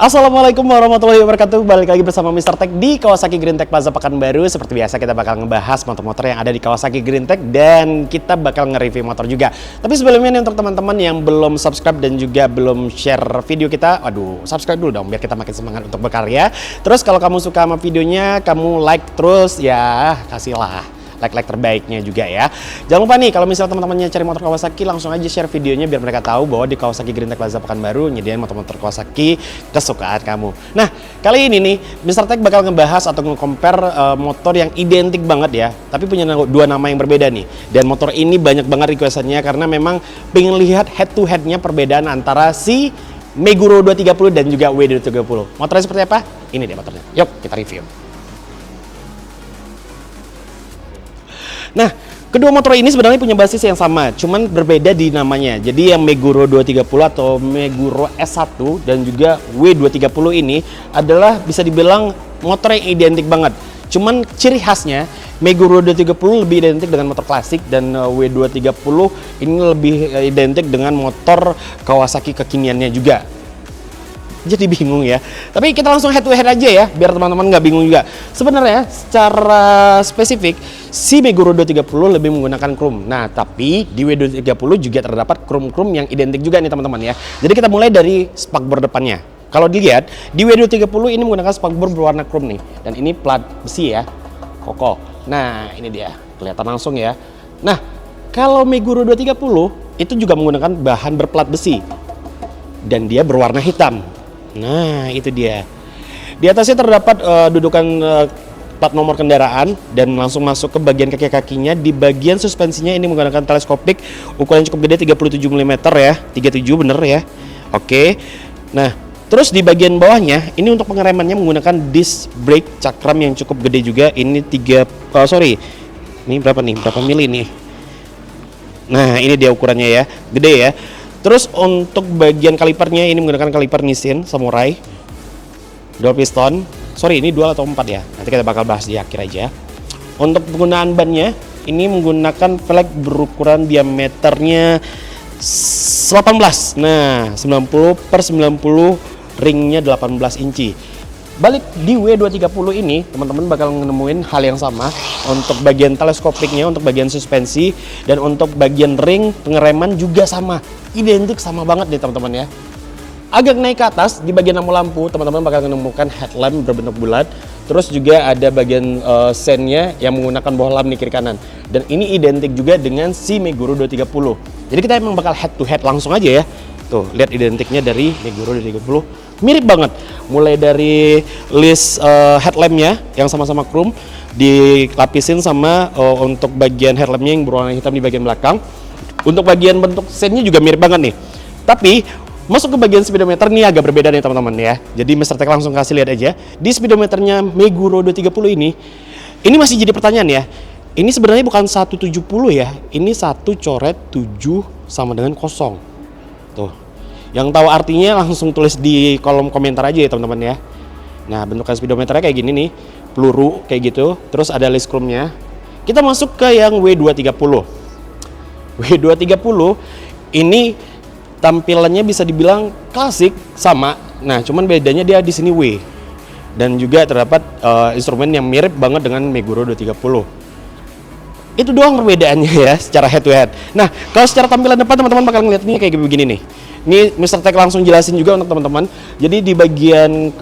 Assalamualaikum warahmatullahi wabarakatuh. Balik lagi bersama Mr. Tech di Kawasaki Green Tech Plaza Pekanbaru. Seperti biasa kita bakal ngebahas motor-motor yang ada di Kawasaki Green Tech dan kita bakal nge-review motor juga. Tapi sebelumnya nih untuk teman-teman yang belum subscribe dan juga belum share video kita, waduh, subscribe dulu dong biar kita makin semangat untuk berkarya. Terus kalau kamu suka sama videonya, kamu like terus ya, kasihlah like terbaiknya juga ya. Jangan lupa nih kalau misalnya teman-temannya cari motor Kawasaki, langsung aja share videonya biar mereka tahu bahwa di Kawasaki Green Tech Plaza Pekanbaru nyediain motor-motor Kawasaki kesukaan kamu. Nah, kali ini nih Mr. Tech bakal ngebahas atau nge-compare motor yang identik banget ya, tapi punya dua nama yang berbeda nih. Dan motor ini banyak banget requestannya karena memang pengen lihat head to headnya perbedaan antara si Meguro 230 dan juga W230. Motornya seperti apa? Ini dia motornya. Yuk kita review. Nah, kedua motor ini sebenarnya punya basis yang sama, cuman berbeda di namanya. Jadi yang Meguro 230 atau Meguro S1 dan juga W230 ini adalah bisa dibilang motor yang identik banget. Cuman ciri khasnya Meguro 230 lebih identik dengan motor klasik dan W230 ini lebih identik dengan motor Kawasaki kekiniannya juga. Jadi bingung ya. Tapi kita langsung head to head aja ya, biar teman-teman nggak bingung juga. Sebenarnya secara spesifik si Meguro 230 lebih menggunakan chrome. Nah, tapi di W230 juga terdapat chrome yang identik juga nih teman-teman ya. Jadi kita mulai dari spakbor depannya. Kalau dilihat di W230 ini menggunakan spakbor berwarna chrome nih, dan ini plat besi ya, kokoh. Nah, ini dia, kelihatan langsung ya. Nah, kalau Meguro 230 itu juga menggunakan bahan berplat besi dan dia berwarna hitam. Nah, itu dia. Di atasnya terdapat dudukan plat nomor kendaraan dan langsung masuk ke bagian kaki-kakinya. Di bagian suspensinya ini menggunakan teleskopik ukuran cukup gede 37 mm ya. 37 bener ya. Oke. Nah, terus di bagian bawahnya ini untuk pengeremannya menggunakan disc brake cakram yang cukup gede juga. Ini ini berapa nih? Berapa mili nih? Nah, ini dia ukurannya ya. Gede ya. Terus untuk bagian kalipernya ini menggunakan kaliper Nissin Samurai dual piston. Sorry, ini dual atau 4 ya, nanti kita bakal bahas di akhir aja. Untuk penggunaan bannya ini menggunakan velg berukuran diameternya 18. Nah, 90/90, ringnya 18 inci. Balik di W230 ini, teman-teman bakal nemuin hal yang sama untuk bagian teleskopiknya, untuk bagian suspensi, dan untuk bagian ring pengereman juga sama, identik sama banget nih teman-teman ya. Agak naik ke atas di bagian lampu-lampu, teman-teman bakal menemukan headlamp berbentuk bulat, terus juga ada bagian sennya yang menggunakan bola lamp di kiri kanan, dan ini identik juga dengan si Meguro 230. Jadi kita emang bakal head to head langsung aja ya. Tuh, lihat identiknya dari Meguro 230. Mirip banget, mulai dari list headlampnya yang sama-sama chrome dilapisin sama untuk bagian headlampnya yang berwarna hitam di bagian belakang. Untuk bagian bentuk sennya juga mirip banget nih. Tapi masuk ke bagian speedometer nih agak berbeda nih teman-teman ya. Jadi Mr. Tech langsung kasih lihat aja di speedometernya Meguro 230 ini masih jadi pertanyaan ya. Ini sebenarnya bukan 170 ya, ini 1 coret 7 sama dengan 0. Tuh. Yang tahu artinya langsung tulis di kolom komentar aja ya teman-teman ya. Nah, bentukan speedometernya kayak gini nih, peluru kayak gitu, terus ada list chrome-nya. Kita masuk ke yang W230. W230 ini tampilannya bisa dibilang klasik sama. Nah, cuman bedanya dia di sini W. Dan juga terdapat instrumen yang mirip banget dengan Meguro 230. Itu doang perbedaannya ya secara head to head. Nah, kalau secara tampilan depan teman-teman bakal ngeliat ini kayak begini nih. Ini Mr. Tech langsung jelasin juga untuk teman-teman. Jadi di bagian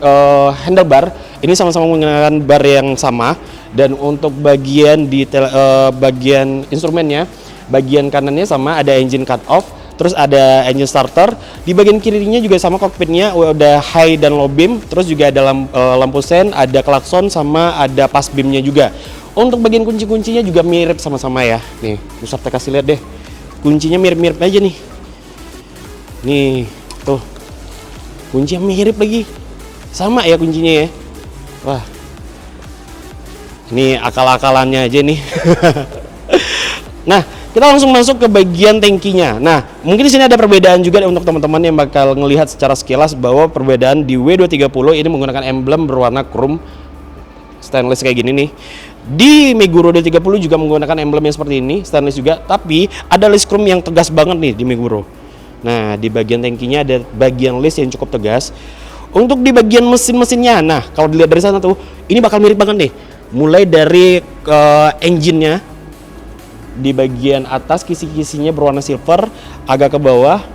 handlebar ini sama-sama menggunakan bar yang sama, dan untuk bagian bagian instrumennya, bagian kanannya sama ada engine cut off, terus ada engine starter. Di bagian kirinya juga sama cockpitnya udah high dan low beam, terus juga ada lampu sen, ada klakson sama ada pass beamnya juga. Untuk bagian kunci-kuncinya juga mirip sama-sama ya. Nih, Mr. Tech kasih lihat deh. Kuncinya mirip-mirip aja nih. Nih, tuh. Kuncinya mirip lagi. Sama ya kuncinya ya. Wah. Ini akal-akalannya aja nih. Nah, kita langsung masuk ke bagian tangkinya. Nah, mungkin di sini ada perbedaan juga untuk teman-teman yang bakal ngelihat secara sekilas bahwa perbedaan di W230 ini menggunakan emblem berwarna chrome stainless kayak gini nih. Di Meguro 230 juga menggunakan emblem yang seperti ini, stainless juga, tapi ada list chrome yang tegas banget nih di Meguro. Nah, di bagian tangkinya ada bagian list yang cukup tegas. Untuk di bagian mesin-mesinnya, nah kalau dilihat dari sana tuh, ini bakal mirip banget nih. Mulai dari engine-nya, di bagian atas kisi-kisinya berwarna silver, agak ke bawah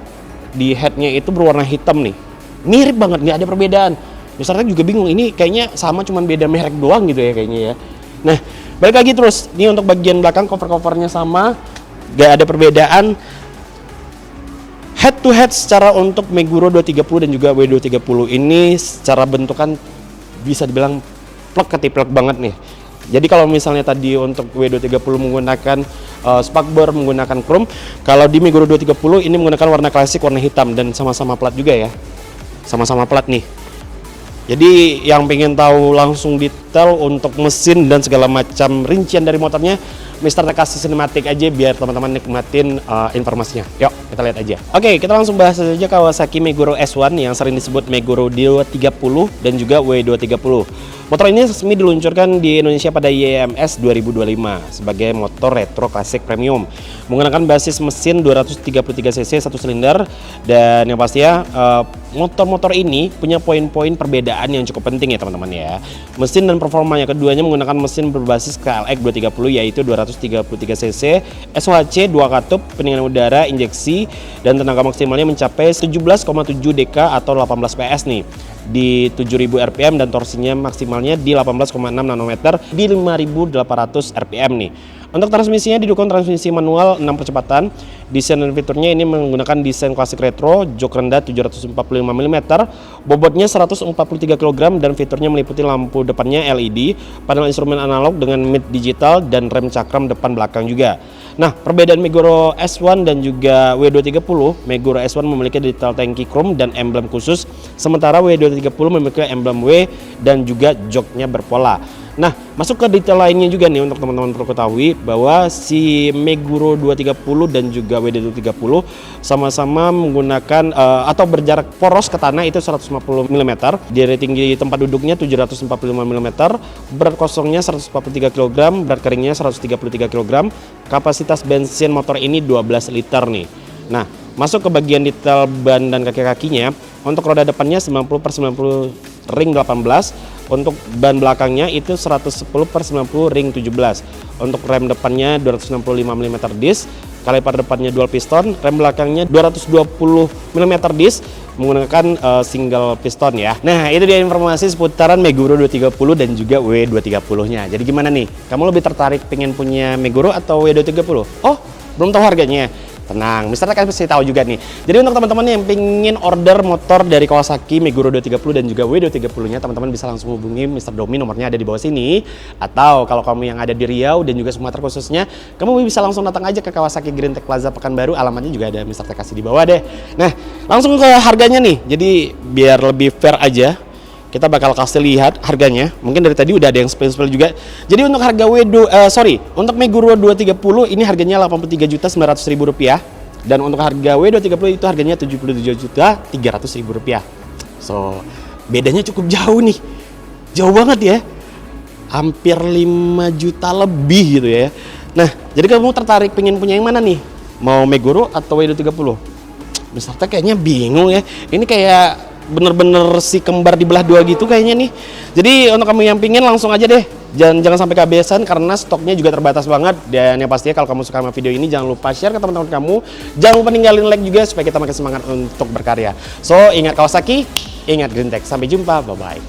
di head-nya itu berwarna hitam nih. Mirip banget, nggak ada perbedaan. Misalnya juga bingung, ini kayaknya sama cuman beda merek doang gitu ya kayaknya ya. Nah, balik lagi terus, ini untuk bagian belakang cover-covernya sama, nggak ada perbedaan. Head to head secara untuk Meguro 230 dan juga W230 ini secara bentukan bisa dibilang plek ketiplek banget nih. Jadi kalau misalnya tadi untuk W230 menggunakan spakbor menggunakan chrome, kalau di Meguro 230 ini menggunakan warna klasik warna hitam dan sama-sama plat juga ya. Sama-sama plat nih. Jadi yang pengen tahu langsung detail untuk mesin dan segala macam rincian dari motornya, Mister kasih sinematik aja biar teman-teman nikmatin informasinya. Yuk kita lihat aja. Oke, kita langsung bahas saja Kawasaki Meguro S1 yang sering disebut Meguro 230 dan juga W230. Motor ini resmi diluncurkan di Indonesia pada IEMS 2025 sebagai motor retro klasik premium menggunakan basis mesin 233 cc 1 silinder, dan yang pastinya motor-motor ini punya poin-poin perbedaan yang cukup penting ya teman-teman ya. Mesin dan performanya keduanya menggunakan mesin berbasis KLX 230 yaitu 233 cc, SOHC 2 katup, pendinginan udara, injeksi, dan tenaga maksimalnya mencapai 17,7 dk atau 18 PS nih di 7000 rpm dan torsinya maksimalnya di 18,6 nanometer di 5800 rpm nih. Untuk transmisinya didukung transmisi manual 6 percepatan. Desain dan fiturnya ini menggunakan desain klasik retro, jok rendah 745 mm, bobotnya 143 kg dan fiturnya meliputi lampu depannya LED, panel instrumen analog dengan mid digital dan rem cakram depan belakang juga. Nah, perbedaan Meguro S1 dan juga W230, Meguro S1 memiliki detail tangki chrome dan emblem khusus, sementara W230 memiliki emblem W dan juga joknya berpola. Nah, masuk ke detail lainnya juga nih untuk teman-teman perlu ketahui bahwa si Meguro 230 dan juga WD230 sama-sama menggunakan atau berjarak poros ke tanah itu 150 mm, dari tinggi tempat duduknya 745 mm, berat kosongnya 143 kg, berat keringnya 133 kg, kapasitas bensin motor ini 12 liter nih. Nah, masuk ke bagian detail ban dan kaki-kakinya, untuk roda depannya 90/90 ring 18, untuk ban belakangnya itu 110/90 ring 17, untuk rem depannya 265 mm disc, kaliper depannya dual piston, rem belakangnya 220 mm disc menggunakan single piston ya. Nah, itu dia informasi seputaran Meguro 230 dan juga W230-nya. Jadi gimana nih? Kamu lebih tertarik pengen punya Meguro atau W230? Oh, belum tahu harganya? Tenang, Mister kasih tahu juga nih. Jadi untuk teman-teman yang pengen order motor dari Kawasaki Meguro 230 dan juga W230-nya, teman-teman bisa langsung hubungi Mister Domi, nomornya ada di bawah sini. Atau kalau kamu yang ada di Riau dan juga Sumatera khususnya, kamu bisa langsung datang aja ke Kawasaki Green Tech Plaza Pekanbaru, alamatnya juga ada Mister kasih di bawah deh. Nah, langsung ke harganya nih. Jadi biar lebih fair aja, kita bakal kasih lihat harganya. Mungkin dari tadi udah ada yang spill-spill juga. Jadi untuk harga untuk Meguro 230 ini harganya Rp83.900.000 dan untuk harga W230 itu harganya Rp77.300.000. So, bedanya cukup jauh nih. Jauh banget ya. Hampir 5 juta lebih gitu ya. Nah, jadi kamu tertarik pengen punya yang mana nih? Mau Meguro atau W230? Misalnya kayaknya bingung ya. Ini kayak bener-bener si kembar dibelah dua gitu kayaknya nih. Jadi untuk kamu yang pingin langsung aja deh, jangan sampai kehabisan karena stoknya juga terbatas banget. Dan yang pastinya kalau kamu suka sama video ini jangan lupa share ke teman-teman kamu, jangan lupa ninggalin like juga supaya kita makin semangat untuk berkarya. So ingat Kawasaki, ingat Green Tech, sampai jumpa, bye bye.